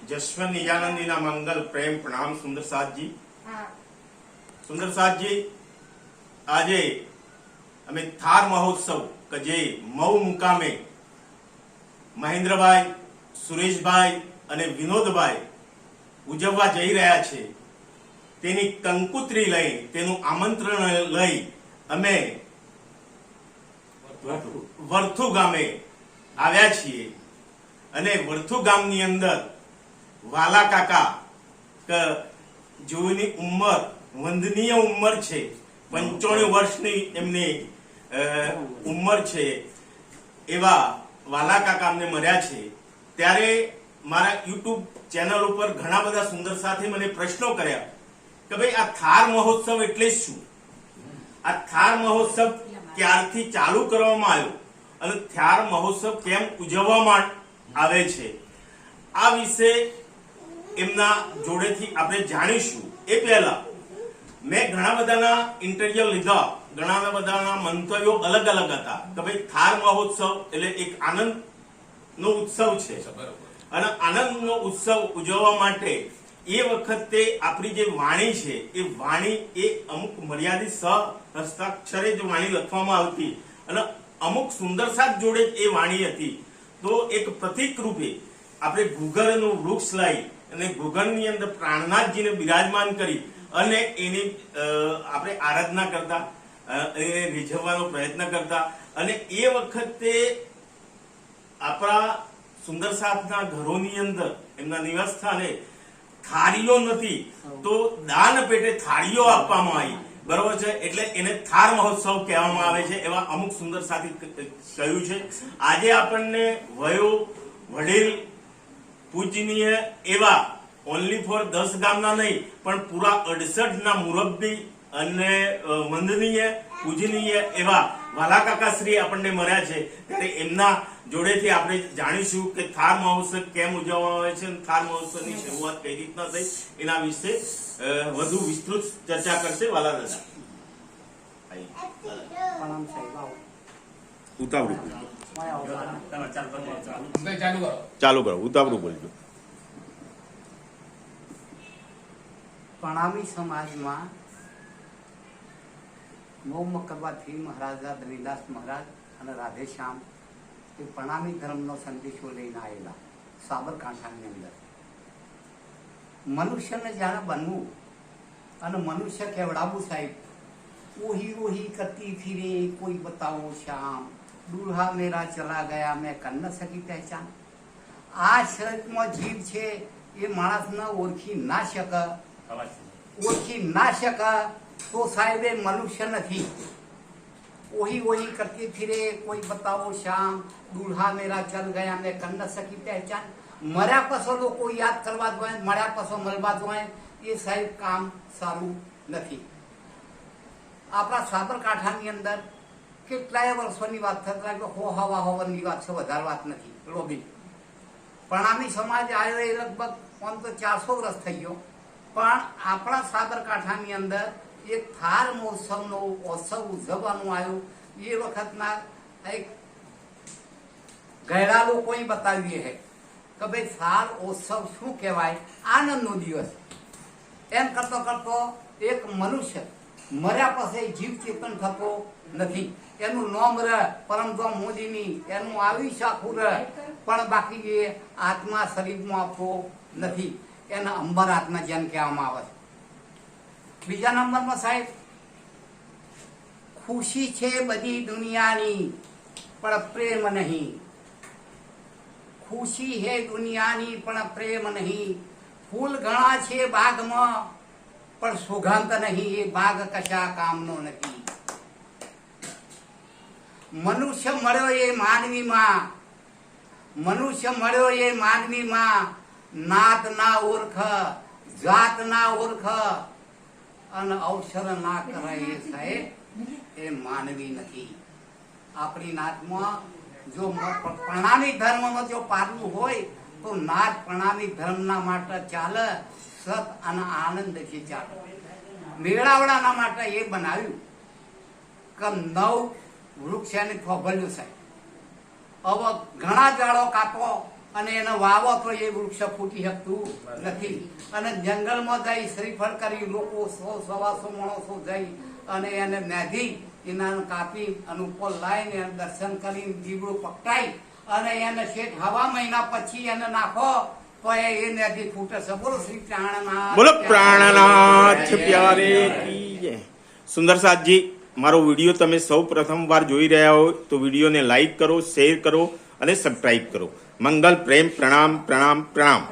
જશવંત નિજાનંદીના મંગલ પ્રેમ પ્રણામ સુંદરસાદજી। સુંદરસાદજી, આજે અમે થાર મહોત્સવ કે જે મઉ મુકામે મહેન્દ્રભાઈ, સુરેશભાઈ અને વિનોદભાઈ ઉજવવા જઈ રહ્યા છે, તેની કંકુત્રી લઈ, તેનું આમંત્રણ લઈ અમે વર્થુ ગામે આવ્યા છીએ। અને વર્થુ ગામની અંદર વાલા કાકા કે જેઓની ઉંમર વંદનીય ઉંમર છે, 95 વર્ષની એમની ઉંમર છે, એવા વાલા કાકા અમને મળ્યા છે। ત્યારે મારા યુટ્યુબ ચેનલ ઉપર ઘણા બધા સુંદર સાથે મને પ્રશ્નો કર્યા કે ભાઈ આ થાર મહોત્સવ એટલે શું, આ થાર મહોત્સવ ક્યારથી ચાલુ કરવામાં આવ્યો અને થાર મહોત્સવ કેમ ઉજવવામાં આવે છે, આ વિશે એમના જોડેથી આપણે જાણીશું। એ પહેલા મેં ઘણા બધાના ઇન્ટરવ્યુ લીધા, ઘણા બધાના મંતવ્યો અલગ અલગ હતા કે ભાઈ થાર મહોત્સવ એટલે એક આનંદ નો ઉત્સવ છે અને આનંદનો ઉત્સવ ઉજવવા માટે એ વખતે આપણી જે વાણી છે એ વાણી એ અમુક મર્યાદિત હસ્તાક્ષરે જ વાણી લખવામાં આવતી અને અમુક સુંદર સાથ જોડે જ એ વાણી હતી। તો એક પ્રતીક રૂપે આપણે ઘુઘરનું વૃક્ષ લાવી અને ઘુઘરની અંદર પ્રાણનાથજીને બિરાજમાન કરી અને એની આપણે આરાધના કરતા, એને રીઝવવાનો પ્રયત્ન કરતા। અને એ વખતે આપણા સુંદર સાથના ઘરોની અંદર એમના નિવાસ સ્થાને થાળીઓ નથી તો દાન પેટે થાળીઓ આપવામાં આવી, બરોબર છે, એટલે એને થાર મહોત્સવ કહેવામાં આવે છે, એવા અમુક સુંદર સાથી કહ્યું છે। આજે આપણને વયો વડીલ પૂજનીય એવા ઓનલી ફોર 10 ગામના નહીં પણ પૂરા 68 ના મુરબ્બી અને વંદનીય પૂજનીય એવા વાલા કાકાશ્રી આપણને મળ્યા છે। ત્યારે એમના જોડેથી આપણે જાણીશું કે થાર મહોત્સવ કેમ ઉજવવામાં આવે છે અને થાર મહોત્સવની શરૂઆત કઈ રીતના થઈ એના વિશે વધુ વિસ્તૃત ચર્ચા કરશે વાલા દાદા। ઉતાવળું ચાલુ કરો, ઉતાવળું બોલજો। પ્રણામી સમાજમાં મૌમ કરવાથી મહારાજા ધનીદાસ મહારાજ અને રાધેશ્યામ એ પ્રણામી ધર્મનો સંદેશો લઈને આવેલા સાબરકાંઠાની અંદર। મનુષ્યને જાણે બનવું અને મનુષ્ય કેવડાવું સાહેબ, ઓહી ઓહી કરતી ફિરે કોઈ બતાવો શ્યામ, દૂલ્હા મેરા ચલા ગયા મેં કર ન સકી પહેચાન। આ શરીરમાં જીવ છે એ માણસને ઓળખી ના શકે, તો સાહેબ એ મનુષ્ય નથી। ઓહી ઓહી કરતી ફિરે કોઈ બતાવો શ્યામ, દૂલ્હા મેરા ચલ ગયા મેં કર ન સકી પહેચાન। મર્યા પછી લોકો યાદ કરવા જોઈએ, મળ્યા પછી મળવા જોઈએ, એ સાહેબ કામ સારું નથી। આપણા સાબરકાંઠાની અંદર કેટલાય વર્ષોની વાત થતા હોવા હોવાની વાત છે, વધારે વાત નથી। લોબી પ્રણામી સમાજ આવ્યો એ લગભગ 400 વર્ષ થઈ ગયો, પણ આપણા સાબરકાંઠાની અંદર એક થાર મહોત્સવનો ઉત્સવ ઉજવવાનું આવ્યું। એ વખતના એક ગયડા લોકોએ બતાવીએ છે કે ભાઈ થાર ઉત્સવ શું કહેવાય, આનંદનો દિવસ। એમ કરતો કરતો એક મનુષ્ય મર્યા પછી જીવ ચેતન થતો નથી, એનું નામ રહે પરમધામ મોદીની, એનું આયુષ્ય આખું રહે, પણ બાકી એ આત્મા શરીરમાં આપતો નથી, એને અંબર આત્મા જેમ કહેવામાં આવે છે। બીજા નંબરમાં સાહેબ, ખુશી છે બધી દુનિયાની પણ પ્રેમ નહીં, ખુશી હે દુનિયાની પણ પ્રેમ નહીં, ફૂલ ઘણા છે બાગમાં પણ સુગંધ નહીં, એ બાગ કશા કામનો નથી। મનુષ્ય મળ્યો એ માનવીમાં, મનુષ્ય મળ્યો એ માનવીમાં, નાત ના ઓળખ, જાત ના ઓળખ અને અવસર ના કરે એ સાહેબ એ માનવી નથી। આપણી નાતમાં જો પ્રણામી ધર્મમાં જો પારવું હોય તો નાત પ્રણામી ધર્મના માટે ચાલે, સત અને આનંદથી ચાલે। મેળાવડાના માટે એ બનાવ્યું કે 9 વૃક્ષ એને થોભલ્યું સાહેબ। હવે ઘણા જાળો કાપો અને એને વાવો તો એ વૃક્ષ ફૂટી શકતું નથી. અને જંગલમાં જઈ શ્રીફળ કરી લોકો 100-125 માણસો જઈ અને એને મેધી એના કાપી અને ઉપર લાવીને એને દર્શન કરીને દીવડું પકડાઈ અને એને શેઠ હવા મહિના પછી એને નાખો તો એ મેધી ફૂટે છે. બોલો શ્રી પ્રાણનાથ. બોલો પ્રાણનાથ પ્યારે કી જય. સુંદરસાદજી, મારો વિડીયો તમે સૌ પ્રથમ વાર જોઈ રહ્યા હોય તો વિડીયોને લાઈક કરો, શેર કરો અને સબસ્ક્રાઇબ કરો. મંગલ, પ્રેમ, પ્રણામ પ્રણામ પ્રણામ.